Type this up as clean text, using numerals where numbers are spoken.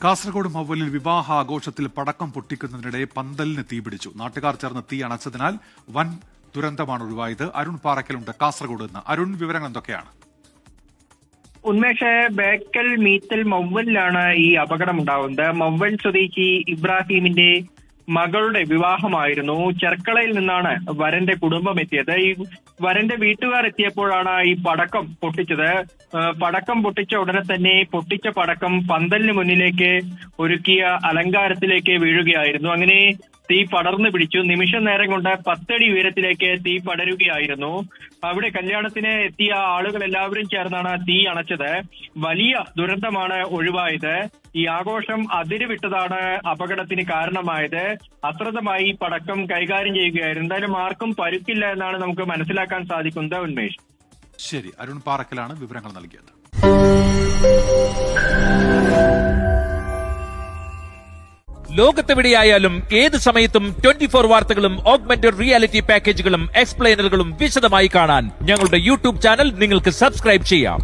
കാസർഗോഡ് മവ്വലിൽ വിവാഹ ആഘോഷത്തിൽ പടക്കം പൊട്ടിക്കുന്നതിനിടെ പന്തലിന് തീപിടിച്ചു. നാട്ടുകാർ ചേർന്ന് തീ അണച്ചതിനാൽ വൻ ദുരന്തമാണ് ഒഴിവായത്. അരുൺ പാറക്കലുണ്ട് കാസർഗോഡ് നിന്ന്. അരുൺ, വിവരങ്ങൾ എന്തൊക്കെയാണ്? ഉന്മേഷ്, ബേക്കൽ മീത്തൽ മവ്വലിലാണ് ഈ അപകടം ഉണ്ടാവുന്നത്. മവ്വൽ സ്വദേശി ഇബ്രാഹിമിന്റെ മകളുടെ വിവാഹമായിരുന്നു. ചെർക്കളയിൽ നിന്നാണ് വരന്റെ കുടുംബം എത്തിയത്. ഈ വരന്റെ വീട്ടുകാർ എത്തിയപ്പോഴാണ് ഈ പടക്കം പൊട്ടിച്ചത്. പടക്കം പൊട്ടിച്ച ഉടനെ തന്നെ പൊട്ടിച്ച പടക്കം പന്തലിന് മുന്നിലേക്ക് ഒരുക്കിയ അലങ്കാരത്തിലേക്ക് വീഴുകയായിരുന്നു. അങ്ങനെ തീ പടർന്നു പിടിച്ചു. നിമിഷ നേരം കൊണ്ട് 10 അടി ഉയരത്തിലേക്ക് തീ പടരുകയായിരുന്നു. അവിടെ കല്യാണത്തിന് എത്തിയ ആളുകൾ എല്ലാവരും ചേർന്നാണ് തീ അണച്ചത്. വലിയ ദുരന്തമാണ് ഒഴിവായത്. ഈ ആഘോഷം അതിരുവിട്ടതാണ് അപകടത്തിന് കാരണമായത്. അശ്രദ്ധമായി പടക്കം കൈകാര്യം ചെയ്യുകയായിരുന്നു. എന്തായാലും ആർക്കും പരുക്കില്ല എന്നാണ് നമുക്ക് മനസ്സിലാക്കാൻ സാധിക്കുന്നത്. ഉന്മേഷ്, ശരി. അരുൺ പാറക്കലാണ് വിവരങ്ങൾ നൽകിയത്. ലോകത്തെവിടെയായാലും ഏത് സമയത്തും 24 വാർത്തകളും ഓഗ്മെന്റഡ് റിയാലിറ്റി പാക്കേജുകളും എക്സ്പ്ലെയിനറുകളും വിശദമായി കാണാൻ ഞങ്ങളുടെ യൂട്യൂബ് ചാനൽ നിങ്ങൾക്ക് സബ്സ്ക്രൈബ് ചെയ്യാം.